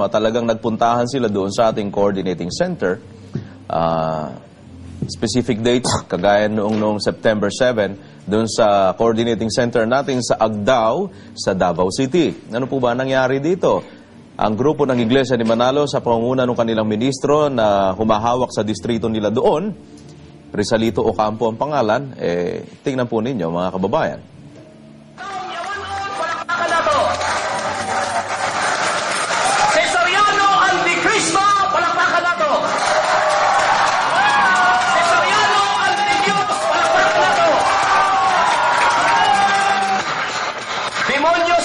Talagang nagpuntahan sila doon sa ating coordinating center. Specific dates, kagaya noong September 7, doon sa coordinating center natin sa Agdao, sa Davao City. Ano po ba nangyari dito? Ang grupo ng Iglesia ni Manalo sa pangunguna ng kanilang ministro na humahawak sa distrito nila doon, Rizalito Ocampo ang pangalan, tingnan po ninyo mga kababayan.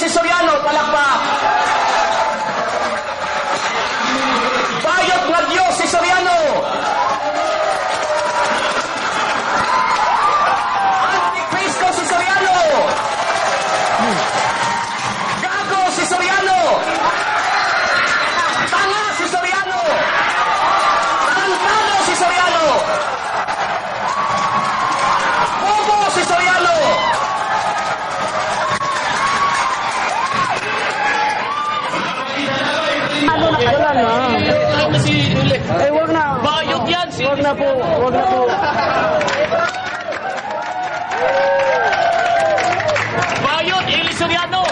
Si Soriano, palakpak! Bayot na Diyos si Soriano! Antikristo si Soriano! Gago si Soriano! Tanga si Soriano! Tarantado si Soriano! Bobo si Soriano! Wala na. Eh, wag na. Bayot yan! Wag na po. Wag na po. Bayot! Eli Soriano!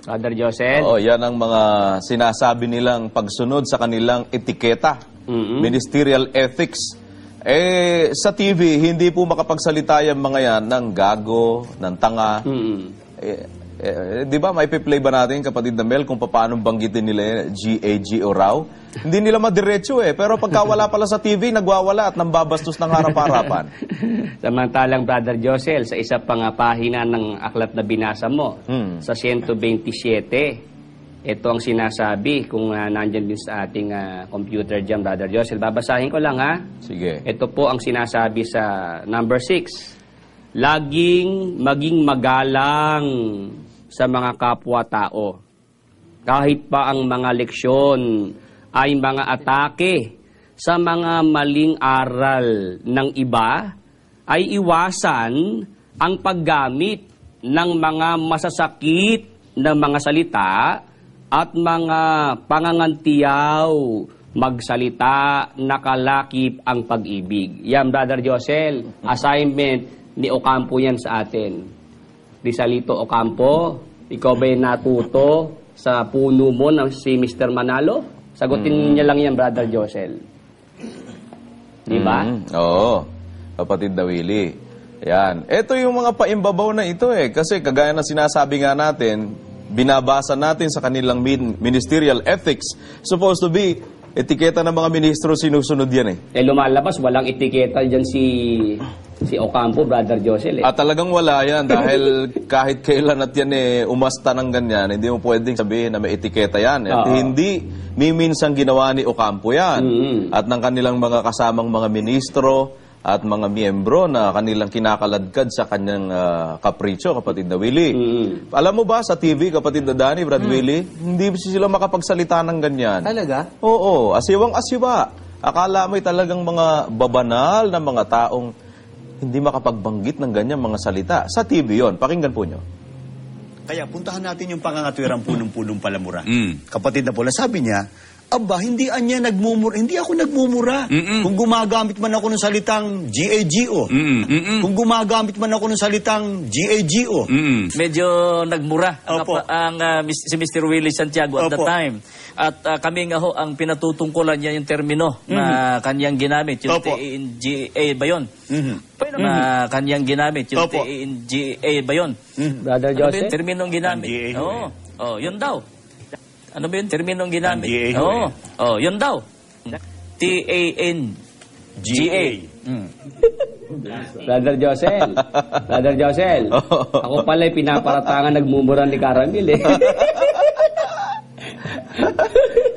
Father Joseph. Oo, yan ang mga sinasabi nilang pagsunod sa kanilang etiketa, ministerial ethics. Sa TV, hindi po makapagsalita yung mga yan ng gago, ng tanga. Di ba, may play ba natin, kapatid na Mel, kung paano banggitin nila G-A-G o raw? Hindi nila madiretso pero pagka wala pala sa TV, nagwawala at nambabastos ng harap-harapan. Samantalang, Brother Josel, sa isa pang pahina ng aklat na binasa mo, sa 127, ito ang sinasabi, kung nandyan din sa ating computer dyan, Brother Josel. Babasahin ko lang, ha? Sige. Ito po ang sinasabi sa number 6. Laging maging magalang sa mga kapwa-tao. Kahit pa ang mga leksyon ay mga atake sa mga maling aral ng iba, ay iwasan ang paggamit ng mga masasakit na mga salita at mga pangangantiyaw, magsalita, nakalakip ang pag-ibig. Yan, Brother Josel, assignment ni Ocampo yan sa atin. Rizalito Ocampo, ikaw ba'y natuto sa puno mo ng si Mr. Manalo? Sagutin niya lang yan, Brother Josel. Di ba? Oo, kapatid na Willie. Yan. Ito yung mga paimbabaw na ito kasi kagaya na sinasabi nga natin, binabasa natin sa kanilang ministerial ethics, supposed to be, etiketa ng mga ministro sinusunod yan Lumalabas, walang etiketa dyan si Ocampo, Brother Josel At talagang wala yan dahil kahit kailan at yan umasta ng ganyan, hindi mo pwedeng sabihin na may etiketa yan. At hindi minsang ginawa ni Ocampo yan. At ng kanilang mga kasamang mga ministro at mga miyembro na kanilang kinakaladkad sa kanyang kapritsyo, kapatid na Willie. Alam mo ba sa TV, kapatid na Danny, Brad Willie, hindi sila makapagsalita ng ganyan. Talaga? Oo, asiwang-asiwa. Akala mo'y talagang mga babanal na mga taong hindi makapagbanggit ng ganyan mga salita. Sa TV yon, pakinggan po nyo. Kaya puntahan natin yung pangangatwirang punong-punong palamura. Kapatid na Paula, sabi niya, aba, hindi ako nagmumura. Kung gumagamit man ako ng salitang G-A-G-O. Kung gumagamit man ako ng salitang G-A-G-O. Medyo nagmura si Mr. Willie Santiago at the time. At kami nga ho, ang pinatutungkulan niya yung termino na kanyang ginamit. Yung T-A-N-G-A ba yun? Na kanyang ginamit. Yung T-A-N-G-A ba yun? Brother Joseph? Ano ba yung terminong ginamit? Oo, yun daw. Ano ba yung terminong ginamit? Yun daw. T-A-N-G-A. Brother Josel. Brother Josel. Ako pala'y pinaparatangan nagmumura ni Caramil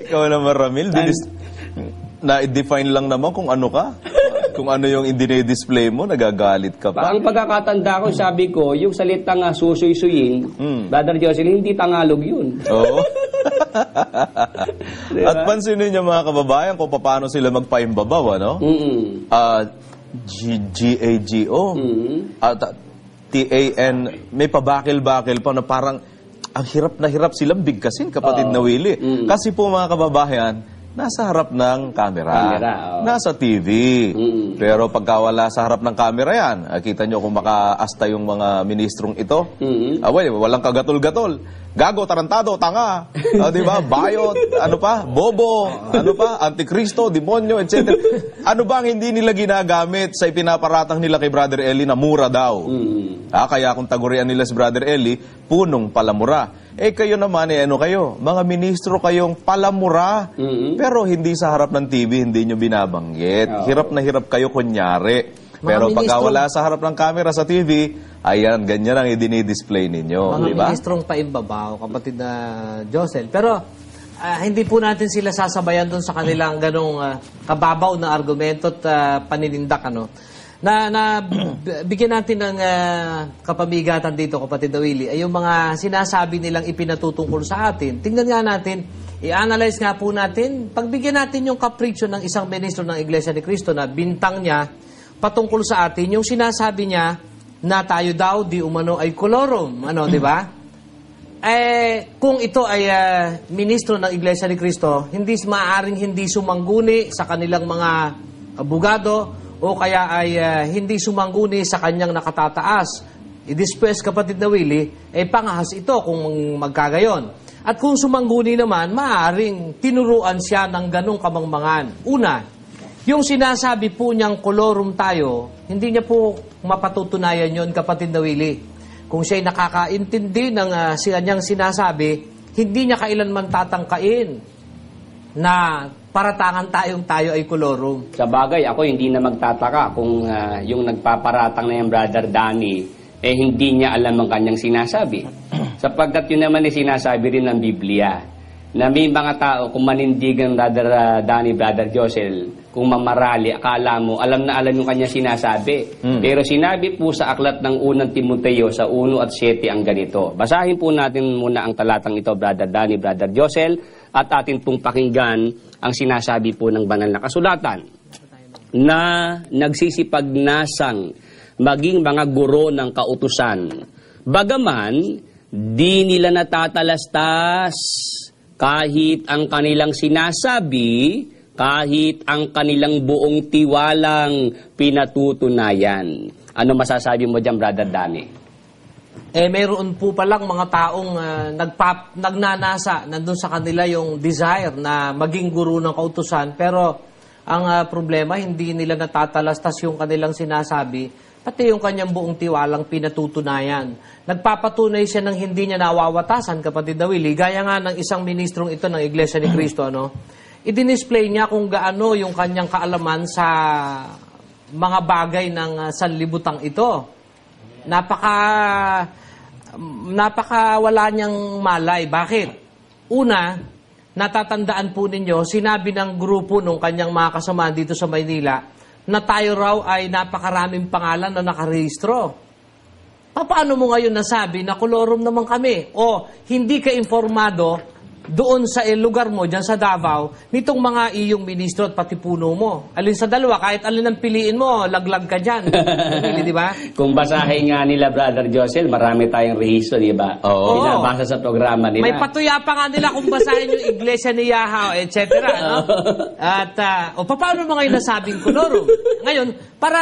Ikaw naman, Ramil. Na-define lang naman kung ano ka. Kung ano yung i-display mo, nagagalit ka pa. Ang pagkakatanda ko, sabi ko, yung salitang susuy-suyin, Brother Josel, hindi Tagalog yun. Oo. At pansinin niyo mga kababayan kung paano sila magpaimbabaw, ano? G-A-G-O. FTAN, may pabakil-bakil pa na parang ang hirap na hirap silang bigkasin, kapatid na Willie. Kasi po mga kababayan, nasa harap ng kamera. Nasa TV. Pero pagka wala sa harap ng kamera yan, kita nyo kung makaasta yung mga ministrong ito. Walang kagatol-gatol. Gago, tarantado, tanga. Di ba? Bayot, ano pa? Bobo, ano pa? Antikristo, demonyo, etc. Ano ba ang hindi nila ginagamit sa ipinaparatang nila kay Brother Eli na mura daw? Kaya kung tagurian nila si Brother Eli, punong palamura. Kayo naman, ano kayo? Mga ministro kayong palamura. Pero hindi sa harap ng TV, hindi nyo binabanggit. Hirap na hirap kayo kunyari. Pero pagka wala sa harap ng camera sa TV, ayan, ganyan ang i-display ninyo. Mga diba? ministrong paimbabaw, kapatid na Josel. Pero hindi po natin sila sasabayan doon sa kanilang ganong kababaw na argumento at paninindak. Bigyan natin ng kapamigatan dito, kapatid na Willie, ay yung mga sinasabi nilang ipinatutungkol sa atin. Tingnan nga natin, i-analyze nga po natin, pagbigyan natin yung kapritsyo ng isang ministro ng Iglesia ni Cristo na bintang niya patungkol sa atin, yung sinasabi niya na tayo daw di umano ay kolorum, di ba? Kung ito ay ministro ng Iglesia ni Cristo, maaaring hindi sumangguni sa kanilang mga abogado o kaya ay hindi sumangguni sa kanyang nakatataas. I-dispwes, kapatid na Willie, pangahas ito kung magkagayon. At kung sumangguni naman, maaaring tinuruan siya ng ganong kamangmangan. Una, yung sinasabi po niyang kolorum tayo, hindi niya po mapatutunayan yon, kapatid na Willie. Kung siya'y nakakaintindi ng kanyang sinasabi, hindi niya kailanman tatangkain na paratangan tayo ay kolorum. Sa bagay, ako hindi na magtataka kung yung nagpaparatang na yung Brother Danny, hindi niya alam ang kanyang sinasabi. Sapagkat yun naman sinasabi rin ng Biblia, na may mga tao, kung manindigan Brother Danny, Brother Josel, kung mamarali, akala mo, alam na alam yung kanya sinasabi. Pero sinabi po sa aklat ng unang Timoteo sa 1 at 7 ang ganito. Basahin po natin muna ang talatang ito, Brother Danny, Brother Josel, at atin pong pakinggan ang sinasabi po ng banal na kasulatan na nagsisipagnasang maging mga guro ng kautusan. Bagaman, di nila natatalastas kahit ang kanilang sinasabi, kahit ang kanilang buong tiwalang pinatutunayan. Ano masasabi mo dyan, Brother Danny? Mayroon po palang mga taong nagnanasa, nandun sa kanila yung desire na maging guro ng kautusan, pero ang problema, hindi nila natatalastas yung kanilang sinasabi, pati yung kanyang buong tiwalang pinatutunayan. Nagpapatunay siya ng hindi niya nawawatasan, kapatid na Willie, gaya nga ng isang ministrong ito ng Iglesia ni Cristo, i-display niya kung gaano yung kanyang kaalaman sa mga bagay ng sanlibutang ito. Napaka wala niyang malay. Bakit? Una, natatandaan po ninyo, sinabi ng grupo nung kanyang mga kasama dito sa Maynila na tayo raw ay napakaraming pangalan na nakarehistro. Paano mo ngayon nasabi na kolorum naman kami? O hindi ka informado doon sa lugar mo, dyan sa Davao, nitong mga iyong ministro at pati puno mo. Alin sa dalawa, kahit alin ang piliin mo, laglag ka dyan. Di ba? Kung basahin nga nila, Brother Josel, marami tayong rehisto, di ba? Oo. Binabasa sa programa nila. May patuya pa nga nila kung basahin yung Iglesia ni Yahao, etc. At paano mo ngayon nasabing kolorum? Ngayon, para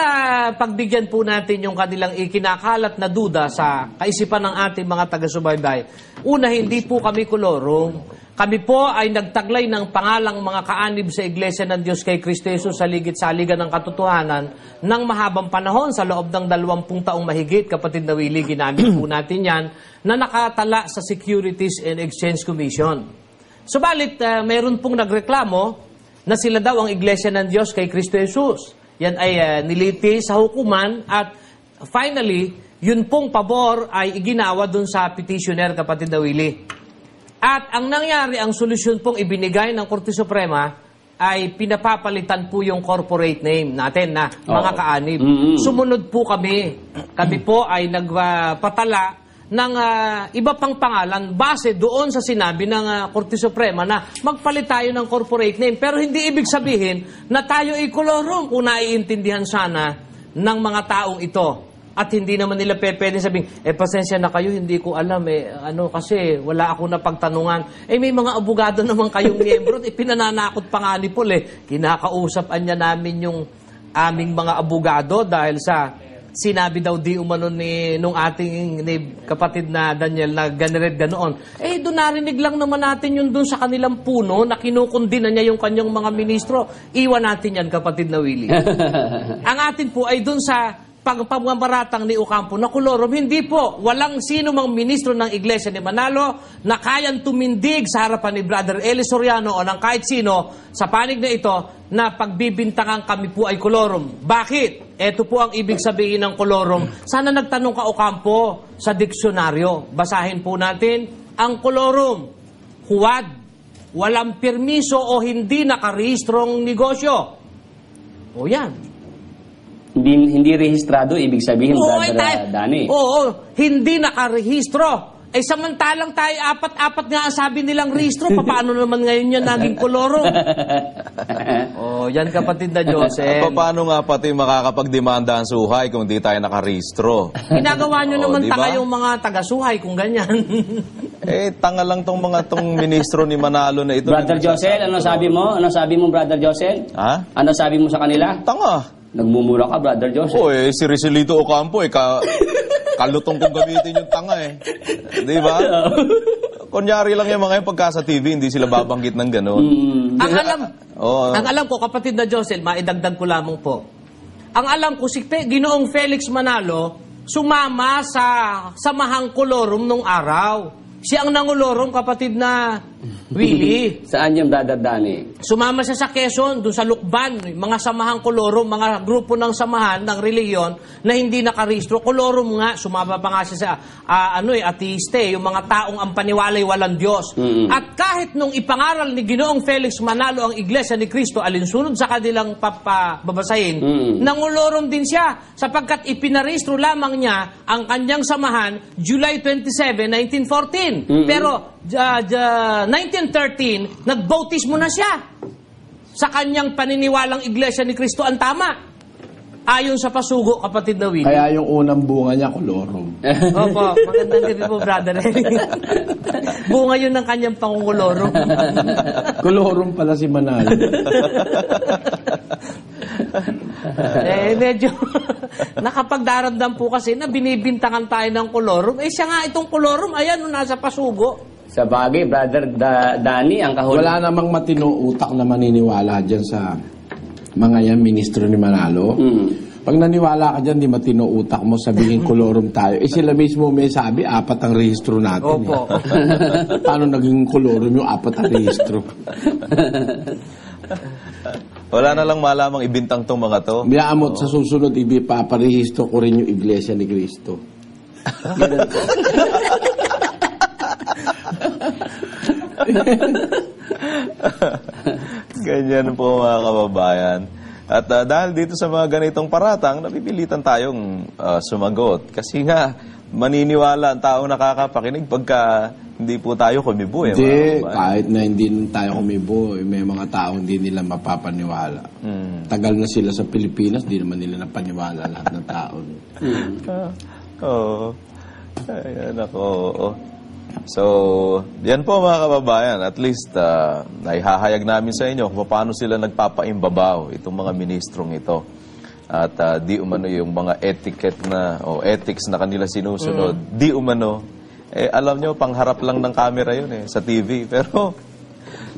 pagbigyan po natin yung kanilang ikinakalat na duda sa kaisipan ng ating mga taga-subaybay, una, hindi po kami kolorum. Kami po ay nagtaglay ng pangalang mga kaanib sa Iglesia ng Diyos kay Kristo Jesus sa ligit-saligan ng katotohanan ng mahabang panahon sa loob ng 20 taong mahigit, kapatid na Willie, ginamit po natin yan na nakatala sa Securities and Exchange Commission. Subalit, mayroon pong nagreklamo na sila daw ang Iglesia ng Diyos kay Kristo Jesus. Yan ay niliti sa hukuman at finally, yun pong pabor ay iginawa dun sa petitioner, kapatid na Willie. At ang nangyari, ang solusyon pong ibinigay ng Korte Suprema ay pinapapalitan po yung corporate name natin na mga kaanib. Sumunod po kami. Kami po ay nagpatala ng iba pang pangalan base doon sa sinabi ng Korte Suprema na magpalit tayo ng corporate name. Pero hindi ibig sabihin na tayo ay kolorum kung naiintindihan sana ng mga taong ito. At hindi naman nila pwede sabihin, pasensya na kayo, hindi ko alam, kasi wala ako napagtanungan. May mga abogado naman kayong miyembro, pinananakot pa nga ni Paul, kinakausapan niya namin yung aming mga abogado dahil sa sinabi daw di umano nung ating kapatid na Daniel na ganoon. Doon narinig lang naman natin yun doon sa kanilang puno na kinukundina niya yung kanyang mga ministro. Iwan natin yan, kapatid na Willie. Ang atin po ay doon sa pagmamaratang ni Ocampo na kolorum, hindi po, walang sino mang ministro ng Iglesia ni Manalo na kayang tumindig sa harapan ni Brother Eli Soriano o ng kahit sino sa panig na ito na pagbibintangan kami po ay kolorum. Bakit? Ito po ang ibig sabihin ng kolorum. Sana nagtanong ka, Ocampo, sa diksyonaryo. Basahin po natin ang kolorum. Huwad, walang permiso o hindi nakarehistrong negosyo. O yan. Hindi rehistrado, ibig sabihin, Brother Danny. Oo, hindi nakarehistro. Samantalang tayo, apat nga ang sabi nilang rehistro, paano naman ngayon yan naging kolorum? Yan kapatid na Joseph. Paano nga pati makakapagdemanda ang suhay kung di tayo nakarehistro? Ginagawa nyo naman diba? tanga yung mga taga-suhay kung ganyan. Tanga lang tong ministro ni Manalo na ito. Brother Josel, ano sabi mo? Ano sabi mo, Brother Josel? Ha? Ano sabi mo sa kanila? Tanga. Nagmumura ka, Brother Joseph. Si Rizelito Ocampo, kalutong kong gamitin yung tanga Di ba? Kunyari lang yung mga yung pagka sa TV, hindi sila babanggit ng gano'n. Ang alam ko, kapatid na Josel, maidagdag ko lamang po. Ang alam ko, si Ginoong Felix Manalo, sumama sa samahang kolorum nung araw. Siya ang nangulorum, kapatid na Willie. Saan yung Brother Danny? Sumama siya sa Quezon, doon sa Lukban, mga samahang kolorum, mga grupo ng samahan ng reliyon na hindi nakarehistro. Kolorum nga, sumama pa nga siya sa ateiste, yung mga taong ang paniwalay walang Diyos. At kahit nung ipangaral ni Ginoong Felix Manalo ang Iglesia ni Cristo, alinsunod sa kanilang babasahin, nangulorum din siya sapagkat ipinarehistro lamang niya ang kanyang samahan July 27, 1914. Pero 1913, nagbautismo na siya sa kanyang paniniwalang Iglesia ni Cristo ang tama. Ayon sa pasugo, kapatid na Willie. Kaya yung unang bunga niya, kolorum. Opo, magandang gabi po, Brother. Bunga yun ng kanyang pangungolorum. Kolorum pala si Manalo. Medyo nakapagdaramdam po kasi na binibintangan tayo ng kolorum. Siya nga itong kolorum, ayan, nasa pasugo. Sa bagay, Brother Danny, ang kahulugan. Wala namang matino utak na maniniwala dyan sa mga yan ministro ni Manalo. Pag naniwala ka dyan, di matino utak mo, sabihin kolorum tayo. Sila mismo may sabi, 4 ang rehistro natin. Opo. Paano naging kolorum yung 4 ang rehistro? Wala na lang malamang ibintang tong mga to. Biyaamot sa susunod, ipaparehistro ko rin yung Iglesia ni Cristo. Ganyan po mga kababayan. At dahil dito sa mga ganitong paratang, napipilitan tayong sumagot. Kasi nga, maniniwala ang taong nakakapakinig pagka hindi po tayo kumibo. Hindi, kahit na hindi tayo kumibo, may mga tao hindi nila mapapaniwala. Tagal na sila sa Pilipinas, di naman nila napaniwala lahat ng tao. Oo. Ayan ako. So, yan po mga kababayan. At least, naihahayag namin sa inyo kung paano sila nagpapaimbabaw itong mga ministrong ito. At di umano yung mga etiquette na, o ethics na kanila sinusunod. Di umano, alam nyo, pangharap lang ng camera yun sa TV. Pero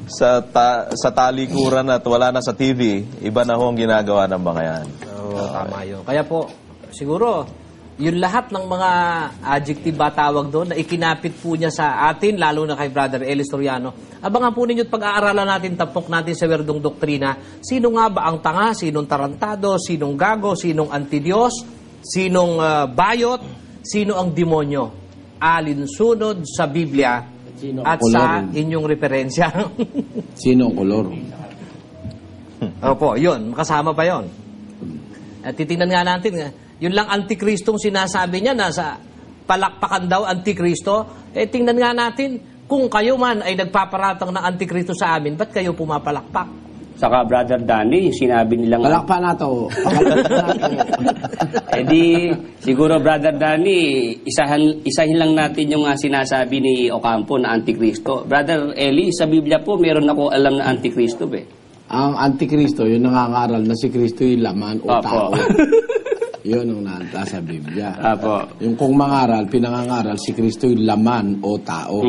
sa talikuran at wala na sa TV, iba na ho ang ginagawa ng mga yan. Tama yun. Kaya po, siguro, yung lahat ng mga adjective ba tawag doon na ikinapit po niya sa atin, lalo na kay Brother Eli Soriano. Abangan po ninyo at pag-aaralan natin, tapok natin sa werdong doktrina. Sino nga ba ang tanga? Sinong tarantado? Sinong gago? Sinong antidiyos? Sinong bayot? Sino ang demonyo? Alinsunod sa Biblia at sa inyong referensya. Sino ang kolorum? Opo, yun. Makasama pa yun. At titingnan nga natin, yun lang antikristong sinasabi niya na sa palakpakan daw antikristo. Tingnan nga natin, kung kayo man ay nagpaparatang ng antikristo sa amin, ba't kayo pumapalakpak? Saka Brother Danny, sinabi nilang... Palakpan na to. Eh di, siguro Brother Danny, isahin lang natin yung sinasabi ni Ocampo na Antikristo. Brother Eli, sa Biblia po, meron ako alam na Antikristo Ang Antikristo, yung nangangaral na si Kristo yung laman o Opo. tao. Yun ang nasa Biblia. Apo. Yung kung mangaral, pinangangaral si Kristo yung laman o tao.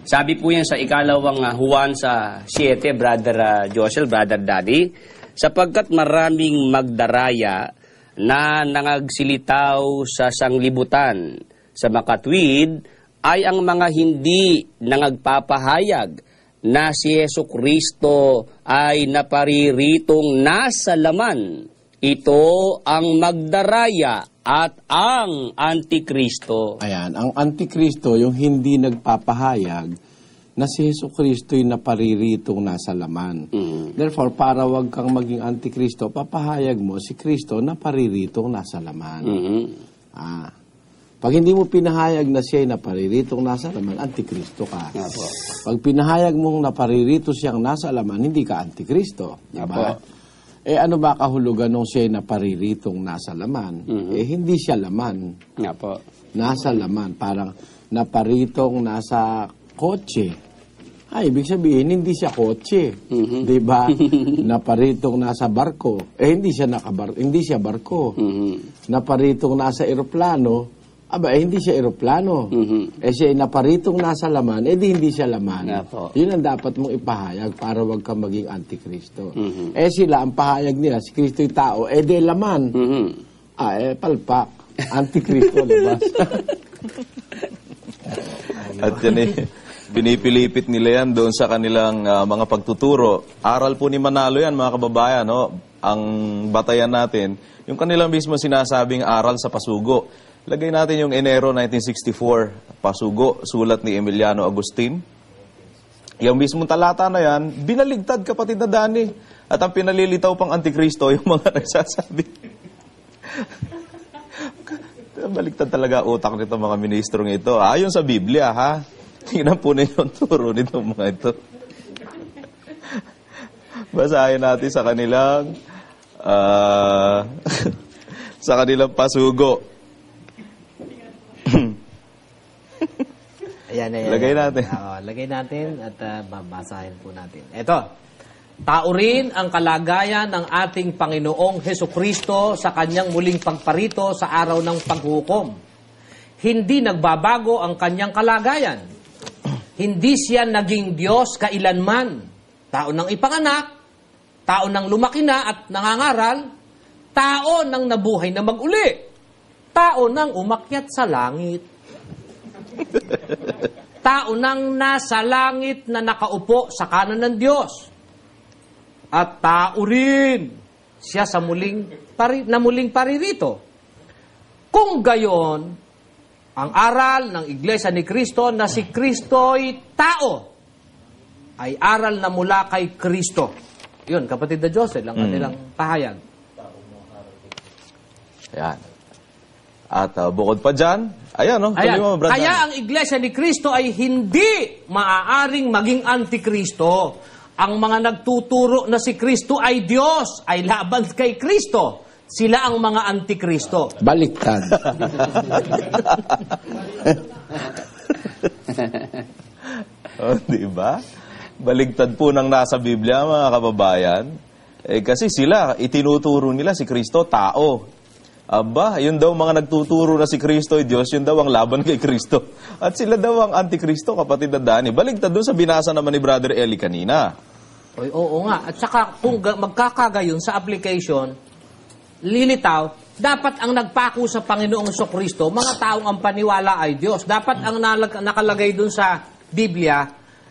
Sabi po yan sa ikalawang Juan sa 7, Brother Josel, Brother Daddy, sapagkat maraming magdaraya na nangagsilitaw sa sanglibutan sa makatwid ay ang mga hindi nangagpapahayag na si Jesucristo ay napariritong nasa laman. Ito ang magdaraya at ang Antikristo. Ayan, ang Antikristo, yung hindi nagpapahayag na si Jesucristo'y napariritong nasa laman. Therefore, para wag kang maging Antikristo, papahayag mo si Kristo na pariritong nasa laman. Pag hindi mo pinahayag na siya'y napariritong nasa laman, Antikristo ka. Pag pinahayag mong naparirito siyang nasa laman, hindi ka Antikristo. Diba? Eh ano ba kahulugan nung siya'y napariritong nasa laman? Eh hindi siya laman. Nasa laman. Parang naparitong nasa kotse. Ay, ibig sabihin, hindi siya kotse. Diba? Naparitong nasa barko. Eh hindi siya barko. Naparitong nasa eroplano. Aba, hindi siya eroplano. Eh siya naparitong nasa laman, eh di hindi siya laman. Yun ang dapat mong ipahayag para wag kang maging Antikristo. Eh sila, ang pahayag nila, si Kristo yung tao, eh di laman. Palpak. Antikristo, labas. At yan pinipilipit nila yan doon sa kanilang mga pagtuturo. Aral po ni Manalo yan, mga kababayan, no? Ang batayan natin, yung kanilang mismo sinasabing aral sa pasugo. Lagay natin yung Enero 1964, pasugo, sulat ni Emiliano Agustin. Yung mismong talata na yan, binaligtad, kapatid na Dani. At ang pinalilitaw pang Antikristo, yung mga nagsasabi. Baligtad talaga utak nito mga ministrong ito. Ayon sa Biblia, ha? Tingnan po ninyo ang turo nito mga ito. Basahin natin sa kanilang sa kanilang pasugo. Ayan. Lagay natin. Lagay natin at babasahin po natin. Ito. Taurin ang kalagayan ng ating Panginoong Hesukristo sa kanyang muling pagparito sa araw ng paghukom. Hindi nagbabago ang kanyang kalagayan. Hindi siya naging Diyos kailanman. Tao nang ipanganak, tao nang lumaki na at nangangaral, tao nang nabuhay na mag-uli, tao nang umakyat sa langit. Tao nang nasa langit na nakaupo sa kanan ng Diyos. At tao rin siya sa muling paririto. Kung gayon, ang aral ng Iglesia ni Kristo na si Kristo'y tao ay aral na mula kay Kristo. Yun, kapatid na Josel, ang kanilang pahayag. Ayan. At bukod pa dyan, ayan, no? Ayan. Kaya ang Iglesia ni Kristo ay hindi maaaring maging Antikristo. Ang mga nagtuturo na si Kristo ay Diyos, ay laban kay Kristo. Sila ang mga Antikristo. Baliktad. Diba? Baligtad po ng nasa Biblia, mga kababayan. Kasi sila, itinuturo nila si Kristo, tao. Aba, yun daw mga nagtuturo na si Kristo ay Diyos, yun daw ang laban kay Kristo. At sila daw ang Antikristo, kapatid na Dani. Baligtad doon sa binasa naman ni Brother Eli kanina. Oo nga. At saka kung magkakagayon sa application, lilitaw, dapat ang nagpako sa Panginoong Jesucristo, mga taong ang paniwala ay Diyos. Dapat ang nakalagay doon sa Biblia,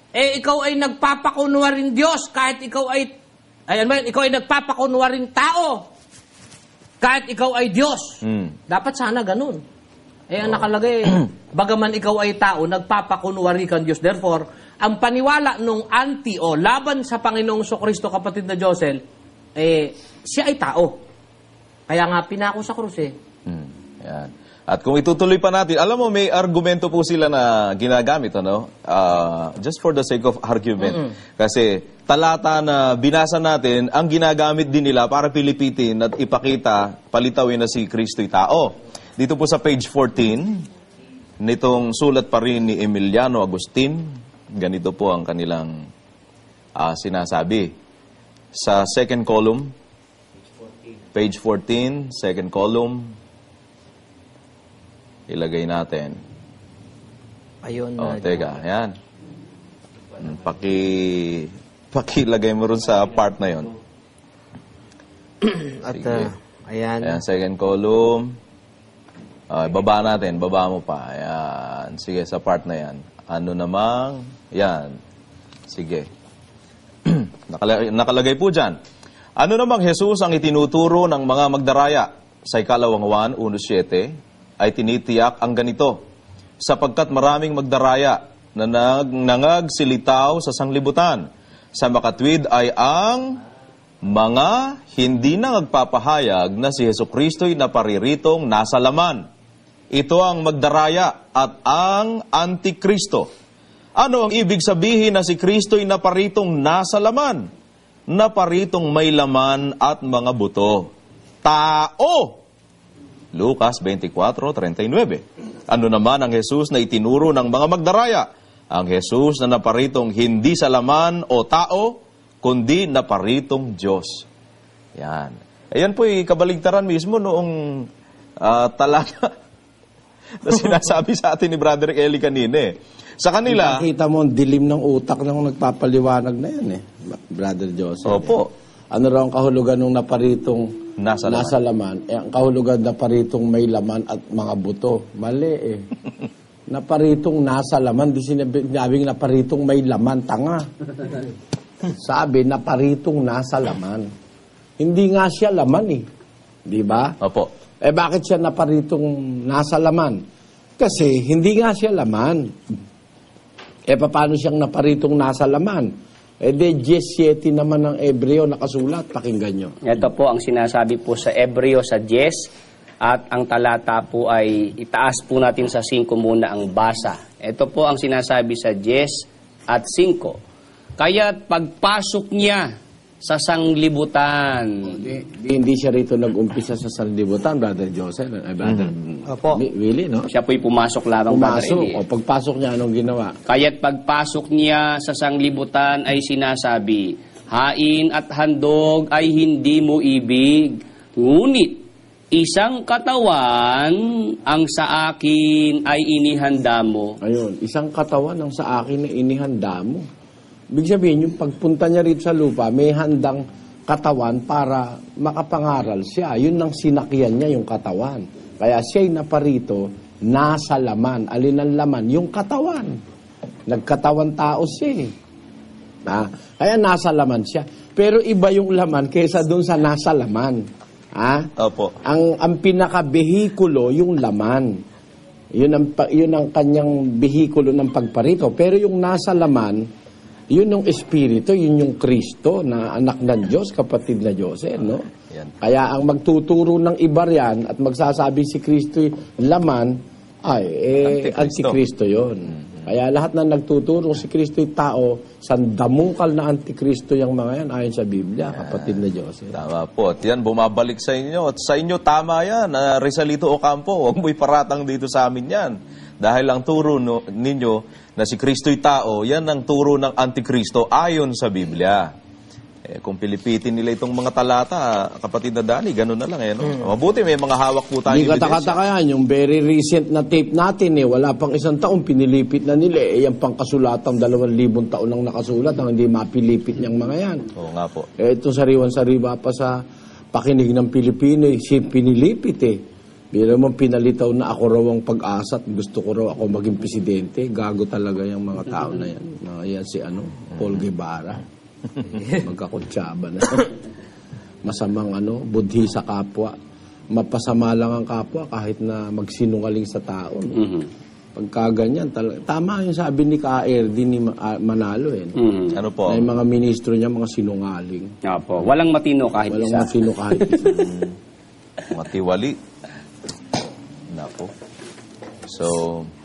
ikaw ay nagpapakunwaring Diyos kahit ikaw ay nagpapakunwaring tao. Kahit ikaw ay Diyos. Dapat sana ganun. Ang nakalagay, bagaman ikaw ay tao, nagpapakunwari kang Diyos. Therefore, ang paniwala nung laban sa Panginoong Jesucristo, kapatid na Josel, siya ay tao. Kaya nga pinako sa krus Yan. At kung itutuloy pa natin, alam mo, may argumento po sila na ginagamit, ano? Just for the sake of argument. Kasi talata na binasa natin, ang ginagamit din nila para pilipitin at ipakita, palitawin na si Kristo'y tao. Dito po sa page 14, nitong sulat pa rin ni Emiliano Agustin, ganito po ang kanilang sinasabi. Sa second column, page 14, second column, ilagay natin. Ayun. Teka, yan. Pakilagay mo rin sa part na yon. At, Sige. ayan. Ayan, second column. Baba natin, baba mo pa. Ayan. Sige, sa part na yan. Ano namang, yan. Sige. Nakalagay po dyan. Ano namang Jesus ang itinuturo ng mga magdaraya? Sa ikalawang Juan 1:7 ay tinitiyak ang ganito, sapagkat maraming magdaraya na nangagsilitaw sa sanglibutan. Sa makatwid ay ang mga hindi na nagpapahayag na si Jesucristo'y napariritong nasa laman. Ito ang magdaraya at ang Antikristo. Ano ang ibig sabihin na si Kristo'y naparitong nasa laman? Naparitong may laman at mga buto. Tao! Lucas 24:39. Ano naman ang Jesus na itinuro ng mga magdaraya? Ang Jesus na naparitong hindi sa laman o tao, kundi naparitong Diyos. Yan. Ayan po'y kabaligtaran mismo noong talata na sinasabi sa atin ni Brother Eli kanina eh. Sa kanila... Nakita mo ang dilim ng utak ng nagpapaliwanag na yan eh, Brother Joseph. Opo. Ano raw ang kahulugan ng naparitong Nasa laman? Ang kahulugan naparitong may laman at mga buto. Mali eh. Naparitong nasa laman, di sinabing naparitong may laman, tanga. Sabi, naparitong nasa laman. Hindi nga siya laman eh. Di ba? Opo. Bakit siya naparitong nasa laman? Kasi hindi nga siya laman. Paano siyang naparitong nasa laman? De 17 naman ng Ebreo nakasulat, pakinggan nyo. Ito po ang sinasabi po sa Ebreo sa 10 at ang talata po ay itaas po natin sa 5 muna ang basa. Ito po ang sinasabi sa 10 at 5. Kaya't pagpasok niya sa sanglibutan. Hindi siya rito nag-umpisa sa sanglibutan, Brother Joseph, Brother Willie, no? Siya po'y pumasok lamang, Brother Eli. Pagpasok niya, anong ginawa? Kaya't pagpasok niya sa sanglibutan ay sinasabi, hain at handog ay hindi mo ibig, ngunit isang katawan ang sa akin ay inihanda mo. Ayun, isang katawan ang sa akin ay inihanda mo. Ibig sabihin, yung pagpunta niya rito sa lupa, may handang katawan para makapangaral siya. Yun ang sinakyan niya, yung katawan. Kaya siya'y naparito, nasa laman. Alin ang laman? Yung katawan. Nagkatawan tao siya. Kaya nasa laman siya. Pero iba yung laman kaysa doon sa nasa laman. Opo. Ang pinaka-behikulo, yung laman. Yun ang kanyang behikulo ng pagparito. Pero yung nasa laman, yun yung Espiritu, yun yung Kristo na anak ng Diyos, kapatid na Diyos. No? Kaya ang magtuturo ng iba yan at magsasabi si Kristo laman, ay Antikristo yun. Kaya lahat na nagtuturo si Kristo'y tao, sandamukal na Antikristo yung mga yan, ayon sa Biblia, kapatid na Diyos. Tama po. At yan, bumabalik sa inyo. At sa inyo, tama yan. Rizalito Ocampo, huwag mo'y paratang dito sa amin yan. Dahil ang turo ninyo na si Kristo'y tao, yan ang turo ng Antikristo ayon sa Biblia. Kung pilipitin nila itong mga talata, kapatid na Dani, gano'n na lang. No? Mabuti, may mga hawak po tayo. Hindi katakataka yan. Yung very recent na tape natin, wala pang isang taon, pinilipit na nila. Yung pangkasulatang 2,000 taon lang nakasulat, ang hindi mapilipit niyang mga yan. Oo nga po. Itong sariwan-sariwa pa sa pakinig ng Pilipino, pinilipit Biro mo pinalitaw na ako raw ang pag-asa at gusto ko raw ako maging presidente. Gago talaga yung mga tao na yan. Yan si Paul Guevara. Magkakutsaba na. Masamang budhi sa kapwa. Mapasama lang ang kapwa kahit na magsinungaling sa tao. Pagkaganyan, tama yung sabi ni Ka-RD ni Manalo. Ano po? Na yung mga ministro niya, mga sinungaling. Opo. Walang matino kahit isa. Walang matino kahit isa. Matiwali. Nako. So,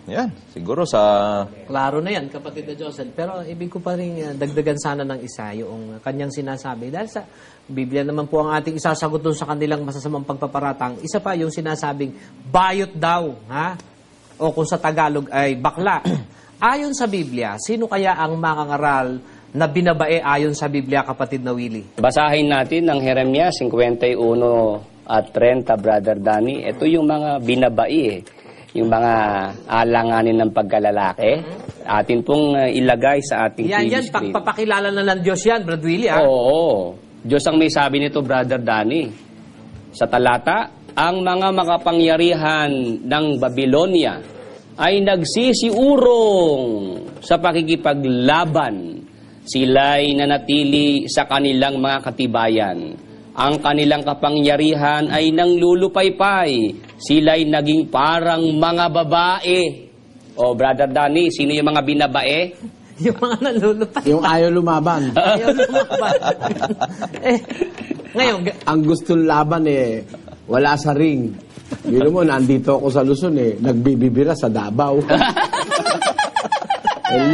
yan. Siguro sa... Klaro na yan, kapatid na Josel. Pero ibig ko pa rin dagdagan sana ng isa yung kanyang sinasabi. Dahil sa Biblia naman po ang ating isasagot doon sa kanilang masasamang pagpaparatang. Isa pa yung sinasabing, bayot daw, ha? O kung sa Tagalog ay bakla. Ayon sa Biblia, sino kaya ang mangangaral na binabae ayon sa Biblia, kapatid na Willie? Basahin natin ng Jeremias 51 at 30, Brother Danny. Ito yung mga binabai yung mga alanganin ng pagkalalaki. Atin pong ilagay sa ating TV Yan, screen. pagpapakilala na ng Diyos yan, Brad Willie, ha? Oo. Diyos ang may sabi nito, Brother Danny. Sa talata, ang mga makapangyarihan ng Babylonia ay nagsisiurong sa pakikipaglaban. Sila'y nanatili sa kanilang mga katibayan. Ang kanilang kapangyarihan ay nanglulupaypay. Sila'y naging parang mga babae. O, Brother Danny, sino yung mga binabae? Yung mga nalulupay. Yung ayaw lumaban. Ayaw lumaban. Ngayon, Ang gustong laban wala sa ring. Biro mo, nandito ako sa Luzon nagbibibira sa Davao.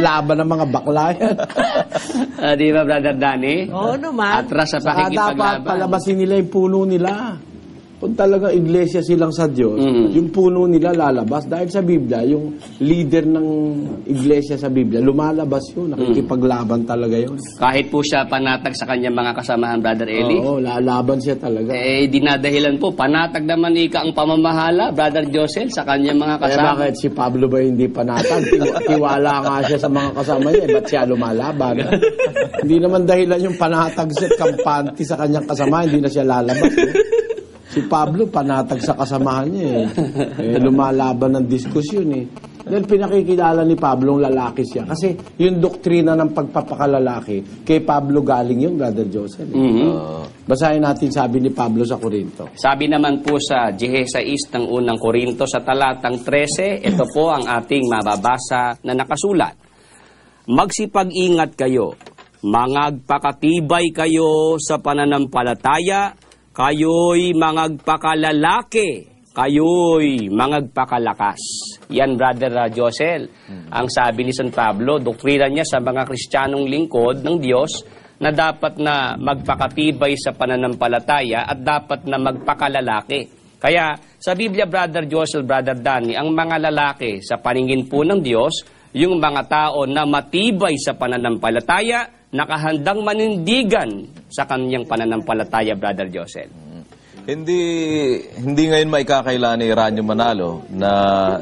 Laban ng mga bakla yan. Di ba, Brother Danny? oo naman. Atras sa Saka dapat pakikipaglaban. palabasin nila yung puno nila. Kung talaga iglesia silang sa Diyos, yung puno nila lalabas. Dahil sa Biblia, yung leader ng iglesia sa Biblia, lumalabas yun. Nakikipaglaban talaga yun. Kahit po siya panatag sa kanyang mga kasamahan, Brother Eli. Oo, lalaban siya talaga. Dinadahilan po, panatag naman ika ang pamamahala, Brother Josel, sa kanyang mga Kaya kasama. bakit si Pablo ba hindi panatag? Tiwala nga siya sa mga kasama niya. Ba't siya lumalaban? Hindi naman dahilan yung panatag siya at kampante sa kanyang kasama, hindi na siya lalabas. Si Pablo, panatag sa kasamahan niya lumalaban ng diskusyon Dahil pinakikilala ni Pablo ang lalaki siya. Kasi yung doktrina ng pagpapakalalaki, kay Pablo galing yung Brother Joseph. Basahin natin sabi ni Pablo sa Korinto. Sabi naman po sa 16 ng unang Korinto sa talatang 13, ito po ang ating mababasa na nakasulat. Magsipag-ingat kayo, mangagpakatibay kayo sa pananampalataya, kayo'y mangagpakalalaki, kayo'y mangagpakalakas. Yan, Brother Josel. Ang sabi ni San Pablo, doktrina niya sa mga Kristiyanong lingkod ng Diyos na dapat na magpakatibay sa pananampalataya at dapat na magpakalalaki. Kaya sa Biblia, Brother Josel, Brother Danny, ang mga lalaki sa paningin po ng Diyos, yung mga tao na matibay sa pananampalataya, nakahandang manindigan sa kanyang pananampalataya, Brother Josel. Hindi ngayon maikakaila ni Ranyo Manalo na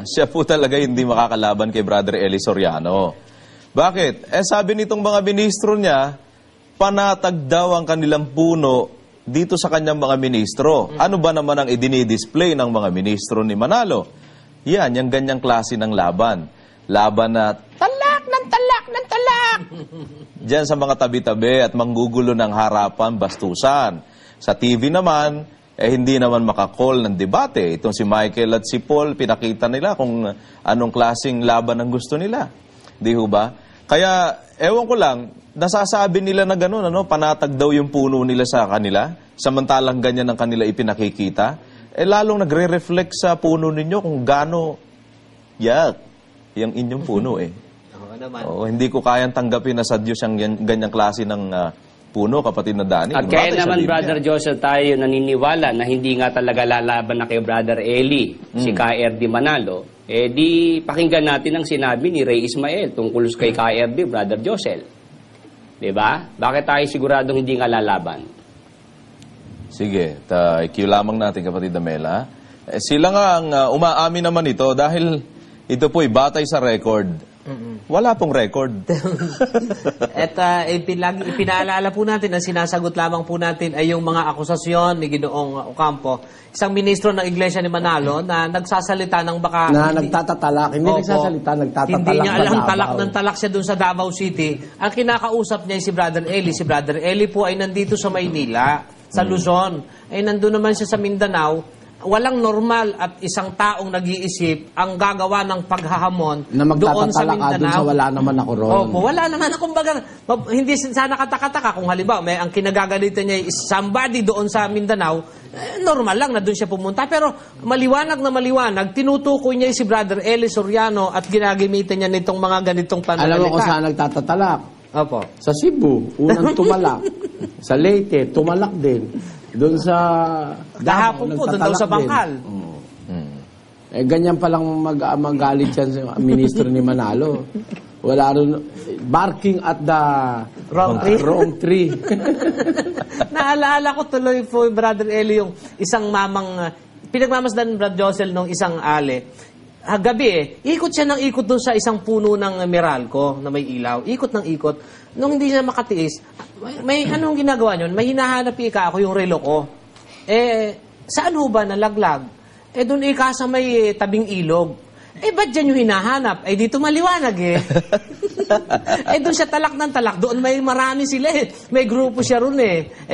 siya po talaga hindi makakalaban kay Brother Eli Soriano. Bakit? Sabi nitong mga ministro niya, panatag daw ang kanilang puno dito sa kanyang mga ministro. Ano ba naman ang idinidisplay ng mga ministro ni Manalo? Yan, yung ganyang klase ng laban. Laban na talak ng talak ng talak. Diyan sa mga tabi-tabi at manggugulo ng harapan, bastusan. Sa TV naman, hindi naman makakall ng debate. Itong si Michael at si Paul, pinakita nila kung anong klaseng laban ang gusto nila. Di ho ba? Kaya, ewan ko lang, nasasabi nila na gano'n, panatag daw yung puno nila sa kanila, samantalang ganyan ang kanila ipinakikita, lalong nagre-reflect sa puno ninyo kung gaano yung inyong puno Oo naman. hindi ko kayang tanggapin na sa Diyos ang ganyang klase ng puno, kapatid na Danny. At kaya naman, Brother Joseph, tayo naniniwala na hindi nga talaga lalaban na kay Brother Eli, si KRD Manalo. Di pakinggan natin ang sinabi ni Ray Ismael tungkol kay KRD, Brother Joseph. Diba? Bakit tayo siguradong hindi nga lalaban? Sige, i-cue lamang natin, kapatid na Mela. Sila nga ang umaamin naman ito dahil ito po'y batay sa record. Wala pong record. At ipinaalala po natin, ang sinasagot lamang po natin ay yung mga akusasyon ni Ginoong Ocampo, isang ministro ng Iglesia ni Manalo na nagsasalita ng baka... Na nagtatatalak. Hindi nagsasalita, nagtatatalak. Hindi niya alam, sa talak Davao. ng talak siya dun sa Davao City. Ang kinakausap niya ay si Brother Eli. Si Brother Eli po ay nandito sa Maynila, sa Luzon. Ay nandun naman siya sa Mindanao. walang normal at isang taong nag-iisip ang gagawa ng paghahamon Na doon sa magtatatala ka dun sa Mindanao. wala naman ako ron. Opo, wala naman. Kumbaga, hindi sana katakataka kung halimbawa may ang kinagagalitan niya is somebody doon sa Mindanao, normal lang na doon siya pumunta. Pero maliwanag na maliwanag, tinutukoy niya si Brother Eli Soriano at ginagamitan niya nitong mga ganitong pananalita. Alam mo kung saan nagtatatalak? Opo. Sa Cebu, unang tumalak. Sa Leyte, tumalak din. Doon sa Kahapon po, doon daw sa Bangkal. Eh, ganyan palang magalit yan sa ministro ni Manalo. Wala rin, barking at the wrong tree. Naalala ko tuloy po, Brother Eli, yung isang mamang, pinagmamasdan Brad Josel nung isang ale. Gabi ikot siya ng ikot doon sa isang puno ng Meralco na may ilaw. Ikot ng ikot. Nung hindi siya makatiis, may anong ginagawa niyon? May hinahanap ako yung relo ko. Saan ho ba nalaglag? Doon sa may tabing ilog. Ba't dyan yung hinahanap? Dito maliwanag doon siya talak ng talak. Doon may marami sila May grupo siya ron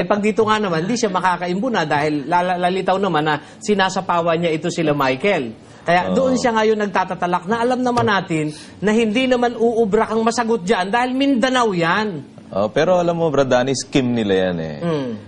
pag dito nga naman, hindi siya makakaimbuna dahil lalitaw naman na sinasapawan niya ito sila Michael. Kaya doon siya ngayon nagtatatalak na alam naman natin na hindi naman uubra kang masagot dyan dahil Mindanao yan. Pero alam mo, Brad Danny, scheme nila yan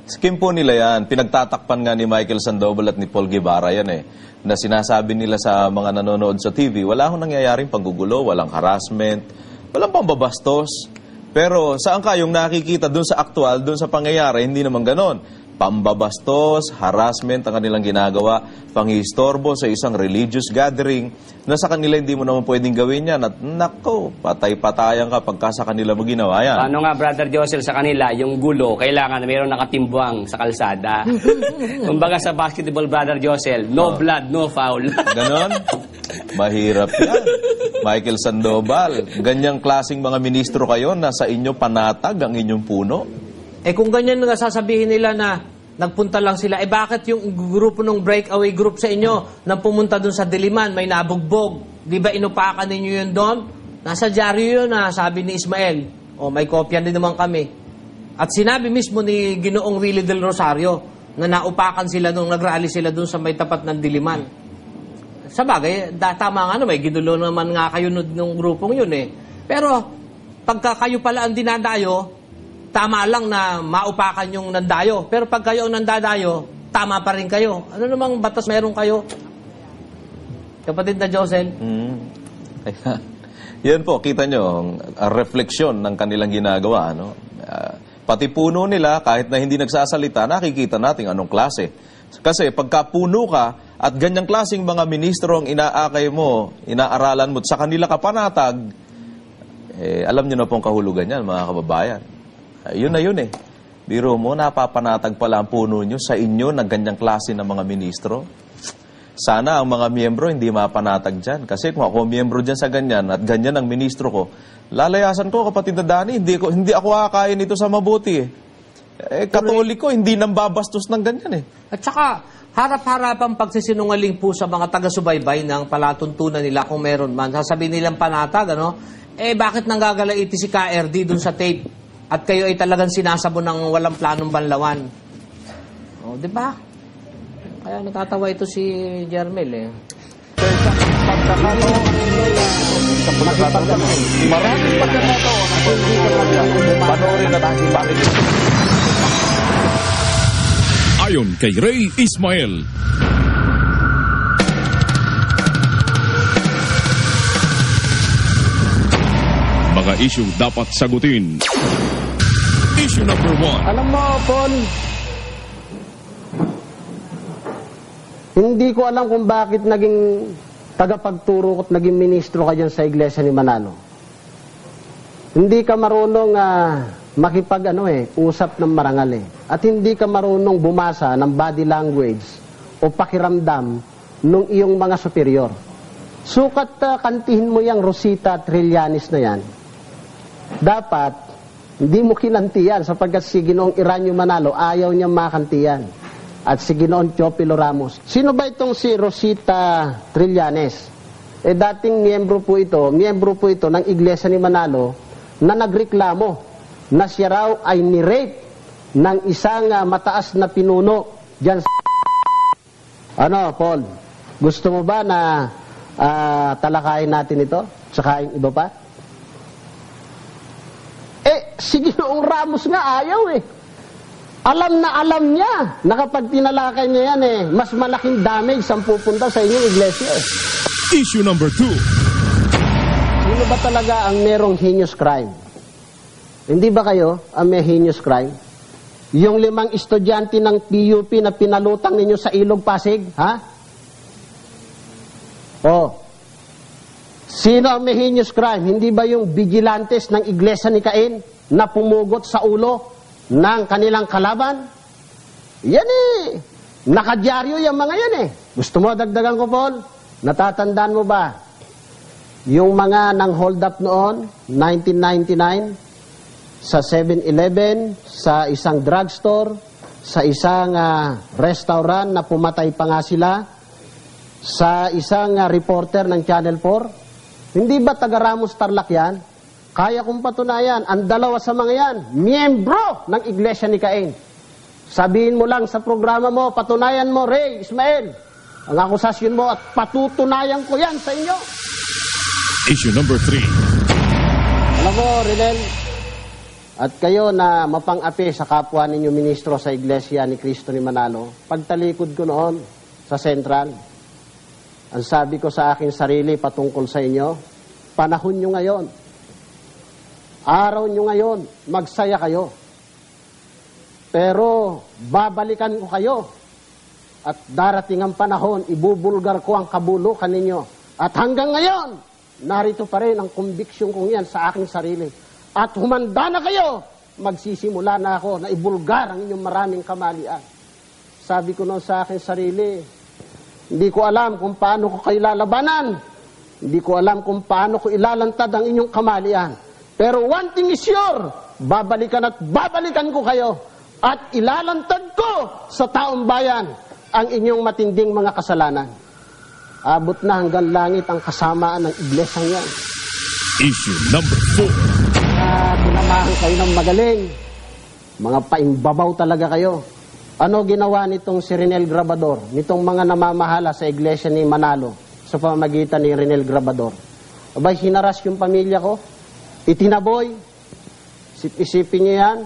Scheme po nila yan. Pinagtatakpan nga ni Michael Sandoval at ni Paul Guevara yan na sinasabi nila sa mga nanonood sa TV, wala akong nangyayaring panggugulo, walang harassment, walang pambabastos. Pero saan kayong nakikita doon sa aktual, doon sa pangyayari, hindi naman ganon. Pambabastos, harassment ang kanilang ginagawa, panghistorbo sa isang religious gathering na sa kanila hindi mo naman pwedeng gawin yan. At nako, patay-patayan ka pagka sa kanila mo ginawa yan. Ano nga, Brother Josel, sa kanila, yung gulo, kailangan na mayroon nakatimbwang sa kalsada. Kumbaga sa basketball, Brother Josel, no blood, no foul. Ganon? Mahirap yan. Michael Sandoval, ganyang klaseng mga ministro kayo na sa inyo panatag ang inyong puno? Kung ganyan nga sasabihin nila na nagpunta lang sila, bakit yung grupo ng breakaway group sa inyo na pumunta dun sa Diliman, may nabugbog? Di ba inupakan ninyo yun doon? Nasa dyaryo yun sabi ni Ismael. May kopya din naman kami. At sinabi mismo ni Ginoong Willie del Rosario na naupakan sila nung nagrally sila dun sa may tapat ng Diliman. Sa bagay, tama nga may ginulo naman nga kayo nung grupong yun Pero pagka kayo pala ang dinadayo, tama lang na maupakan yung nandayo. Pero pag kayo ang nandadayo, tama pa rin kayo. Ano namang batas meron kayo? Kapatid na Josel? Yan po, kita nyo, ang refleksyon ng kanilang ginagawa. Pati puno nila, kahit na hindi nagsasalita, nakikita natin anong klase. Kasi pagka puno ka, at ganyang klaseng mga ministro ang inaakay mo, inaaralan mo, at sa kanila ka panatag, alam nyo na pong kahulugan yan, mga kababayan. Yun na yun Biro mo, napapanatag pala ang puno nyo sa inyo na ganyang klase ng mga ministro. Sana ang mga miyembro hindi mapanatag dyan. Kasi kung ako miyembro dyan sa ganyan at ganyan ang ministro ko, lalayasan ko, kapatid na Dani, hindi ako kakain ito sa mabuti Katoliko, hindi nang babastos ng ganyan At saka, harap-harapang pagsisinungaling po sa mga taga-subaybay ng palatuntunan nila kung meron man. Sasabihin nilang panatag, bakit nanggagalaiti si KRD dun sa tape? At kayo ay talagang sinasabo ng walang planong banlawan. Di ba? Kaya natatawa ito si Jermel Maraming pagkakataon ang panoorin na natin bakit. Ayon kay Ray Ismael, mga issue dapat sagutin. Issue number 1. Alam mo, Paul, hindi ko alam kung bakit naging tagapagturo at naging ministro ka dyan sa iglesia ni Manalo. Hindi ka marunong usap ng marangal At hindi ka marunong bumasa ng body language o pakiramdam ng iyong mga superior. Sukat kantihin mo yung Rosita Trillanes na yan. Dapat, hindi mo kinantiyan sapagkat si Ginoong Iranyo Manalo ayaw niya makantiyan. At si Ginoong Teopilo Ramos. Sino ba itong si Rosita Trillanes? Dating miyembro po ito ng Iglesia ni Manalo na nagreklamo na siya raw ay ni-rape ng isang mataas na pinuno dyan sa... Ano, Paul? Gusto mo ba na talakayin natin ito? Tsaka yung iba pa? Si Ginoong Ramos nga ayaw Alam na alam niya na kapag tinalakay niya yan mas malaking damage ang pupunta sa inyong iglesia Issue number 2. Sino ba talaga ang merong heinous crime? Hindi ba kayo ang may heinous crime? Yung 5 estudyante ng PUP na pinalutang ninyo sa Ilog Pasig, ha? Sino ang may heinous crime? Hindi ba yung vigilantes ng iglesia ni Cain na pumugot sa ulo ng kanilang kalaban? Yan nakadyaryo yung mga yan Gusto mo dagdagan ko, Paul? Natatandaan mo ba? Yung mga nang hold up noon, 1999, sa 7-Eleven, sa isang drugstore, sa isang restaurant na pumatay pa nga sila, sa isang reporter ng Channel 4. Hindi ba taga Ramos Tarlac yan? Kaya kong patunayan, ang dalawa sa mga yan, miyembro ng Iglesia ni Cain. Sabihin mo lang sa programa mo, patunayan mo, Ray, Ismael, ang akusasyon mo at patutunayan ko yan sa inyo. Issue number 3. Alam mo, Rinel, at kayo na mapang-api sa kapwa ninyo ministro sa Iglesia ni Cristo ni Manalo, pagtalikod ko noon sa Central, ang sabi ko sa aking sarili patungkol sa inyo, panahon nyo ngayon, araw nyo ngayon, magsaya kayo. Pero babalikan ko kayo at darating ang panahon, ibubulgar ko ang kabulukan ninyo. At hanggang ngayon, narito pa rin ang conviction kong yan sa aking sarili. At humanda na kayo, magsisimula na ako na ibulgar ang inyong maraming kamalian. Sabi ko noon sa aking sarili, hindi ko alam kung paano ko kayo lalabanan. Hindi ko alam kung paano ko ilalantad ang inyong kamalian. Pero one thing is sure, babalikan at babalikan ko kayo at ilalantad ko sa taong bayan ang inyong matinding mga kasalanan. Abot na hanggang langit ang kasamaan ng iglesyang yan. Issue number 4. Pinamahan kayo ng magaling. Mga paimbabaw talaga kayo. Ano ginawa nitong si Rinel Grabador, nitong mga namamahala sa iglesia ni Manalo sa pamamagitan ni Rinel Grabador? Abay, hinaras yung pamilya ko. Itinaboy. Isipin niyo yan.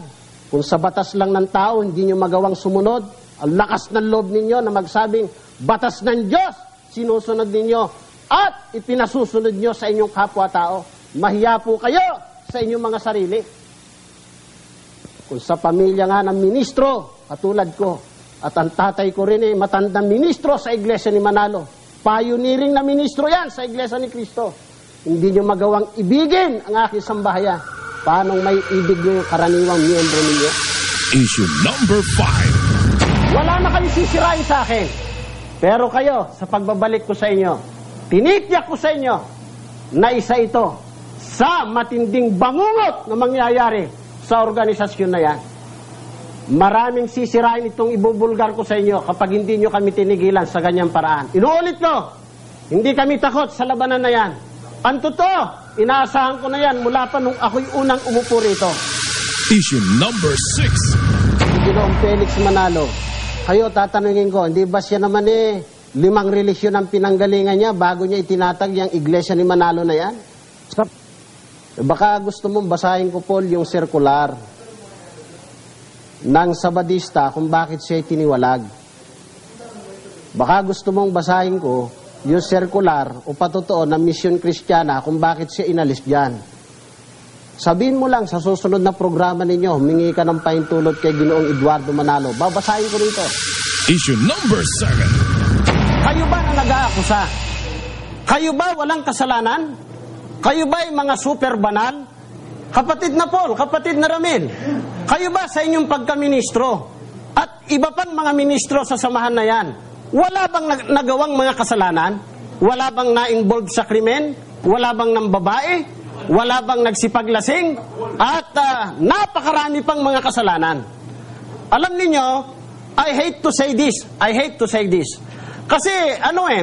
Kung sa batas lang ng tao, hindi niyo magawang sumunod. Ang lakas ng loob ninyo na magsabing, batas ng Diyos, sinusunod ninyo at ipinasusunod nyo sa inyong kapwa-tao. Mahiya po kayo sa inyong mga sarili. Kung sa pamilya nga ng ministro, katulad ko, at ang tatay ko rin matandang ministro sa Iglesia ni Manalo. Pioneering na ministro yan sa Iglesia ni Cristo. Hindi nyo magawang ibigin ang aking sambahayan. Paano may ibig nyo yung karaniwang miyembro ninyo? Issue number 5. Wala na kayo sisirain sa akin. Pero kayo, sa pagbabalik ko sa inyo, tinitiyak ko sa inyo na isa ito sa matinding bangungot na mangyayari sa organisasyon na yan. Maraming sisirain itong ibubulgar ko sa inyo kapag hindi nyo kami tinigilan sa ganyang paraan. Inuulit ko, hindi kami takot sa labanan na yan. Ang totoo, inaasahan ko na yan mula pa nung ako'y unang umupo rito. Issue number 6. Ginoong Felix Manalo, kayo tatanungin ko, hindi ba siya naman 5 relisyon ang pinanggalingan niya bago niya itinatag yung iglesia ni Manalo na yan? Baka gusto mong basahin ko, Paul, yung circular ng Sabadista kung bakit siya tiniwalag. Baka gusto mong basahin ko yung circular o patotoo ng Misyon Kristiyana kung bakit siya inalis dyan. Sabihin mo lang sa susunod na programa ninyo, humingi ka ng pahintulot kay Ginoong Eduardo Manalo. Babasahin ko rito. Issue number 7. Kayo ba na nag-aakusa? Kayo ba walang kasalanan? Kayo ba ay mga super banal? Kapatid na Paul, kapatid na Ramil, kayo ba sa inyong pagkaministro at iba pang mga ministro sa samahan na yan, wala bang nagawang mga kasalanan? Wala bang na-involve sa krimen? Wala bang ng babae? Wala bang nagsipaglasing? At napakarami pang mga kasalanan. Alam niyo, I hate to say this. Kasi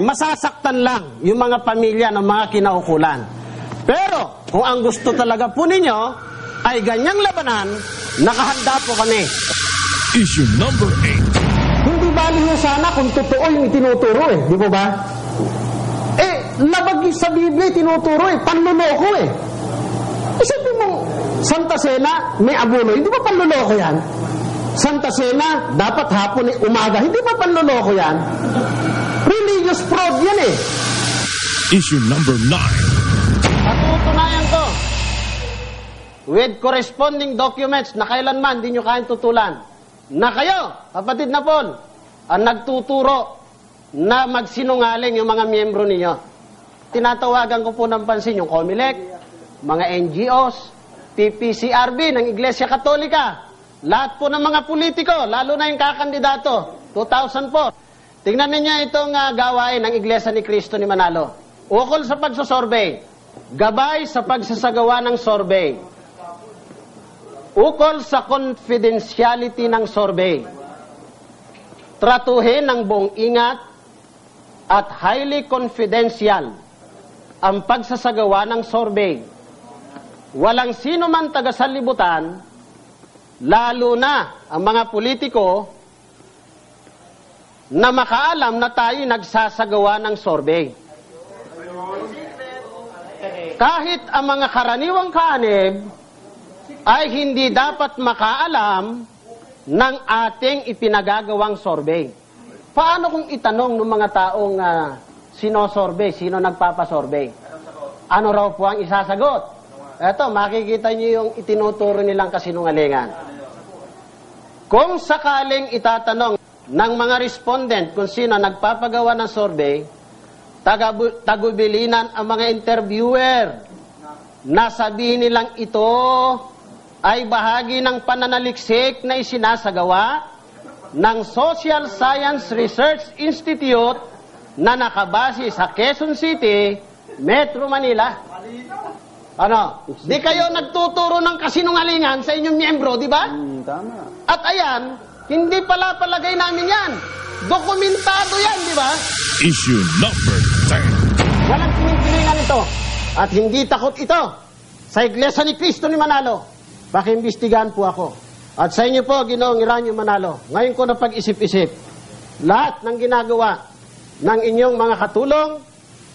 masasaktan lang yung mga pamilya ng mga kinaukulan. Pero kung ang gusto talaga po ninyo ay ganyang labanan, nakahanda po kami. Issue number 8. Hindi bali ho sana kung totoo yung itinuturo di ba ba? Labag sa Biblia tinuturo panluloko Isipin mo, Santa Cena, may abuno, hindi ba panluloko yan? Santa Cena, dapat hapon umaga, hindi ba panluloko yan? Religious fraud yan Issue number 9. Patutunayan ko, with corresponding documents na kailanman di nyo kayang tutulan, na kayo, kapatid na Paul, ang nagtuturo na magsinungaling yung mga miyembro ninyo. Tinatawagan ko po ng pansin yung COMELEC, mga NGOs, PPCRB ng Iglesia Katolika, lahat po ng mga politiko, lalo na yung kakandidato, 2004. Tingnan ninyo itong gawain ng Iglesia ni Cristo ni Manalo. Ukol sa pagsusurvey, gabay sa pagsasagawa ng survey, ukol sa confidentiality ng survey, tratuhin ng buong ingat at highly confidential ang pagsasagawa ng survey. Walang sino man taga-sanlibutan, lalo na ang mga politiko, na makaalam na tayo nagsasagawa ng survey. Kahit ang mga karaniwang kaanib ay hindi dapat makaalam ng ating ipinagagawang survey. Paano kung itanong ng mga taong sino-survey, sino nagpapasurvey? Ano raw po ang isasagot? Eto, makikita niyo yung itinuturo nilang kasinungalingan. Kung sakaling itatanong ng mga respondent kung sino nagpapagawa ng survey, tagubilinan ang mga interviewer na sabihin nilang ito ay bahagi ng pananaliksik na isinasagawa ng Social Science Research Institute na nakabase sa Quezon City, Metro Manila. Ano? Di kayo nagtuturo ng kasinungalingan sa inyong miyembro, di ba? Tama. At ayan, hindi pala palagay namin yan. Dokumentado yan, di ba? Issue number 10. Walang kinikilingan ito. At hindi takot ito. Sa Iglesia ni Cristo ni Manalo, pakiimbestigahan po ako. At sa inyo po, Ginoong Eranio Manalo, ngayon ko na pag-isip-isip, lahat ng ginagawa ng inyong mga katulong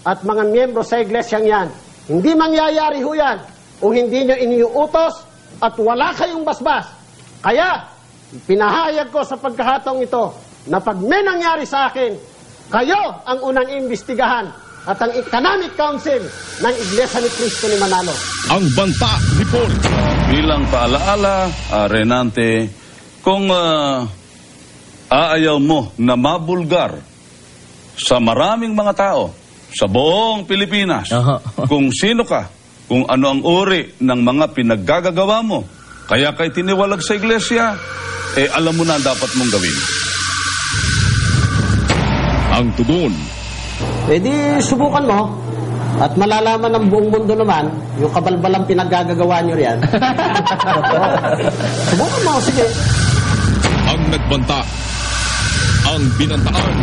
at mga miyembro sa iglesyang yan, hindi mangyayari ho yan kung hindi nyo iniuutos at wala kayong basbas. Kaya, pinahayag ko sa pagkakataong ito na pag may nangyari sa akin, kayo ang unang imbestigahan at ang Economic Council ng Iglesia ni Cristo ni Manalo. Ang banta ni Paul. Bilang paalaala, Renante, kung aayaw mo na mabulgar sa maraming mga tao sa buong Pilipinas, kung sino ka, kung ano ang uri ng mga pinaggagawa mo, kaya kay tiniwalag sa iglesia, alam mo na ang dapat mong gawin. Ang tugon. Di subukan mo at malalaman ng buong mundo naman yung kabalbalang pinaggagawa nyo riyan. Subukan mo, sige. Ang nagbanta. Ang binantaan.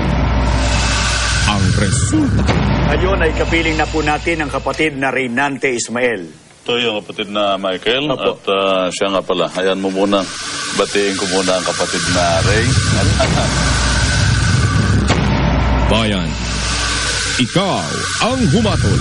Ang resulta. Ngayon ay kapiling na po natin ang kapatid na Reynante Ismael. Ito yung kapatid na Michael. Opo. At siya nga pala. Ayan mo muna. Batiin ko muna ang kapatid na Ray. Bayan, ikaw ang humatol.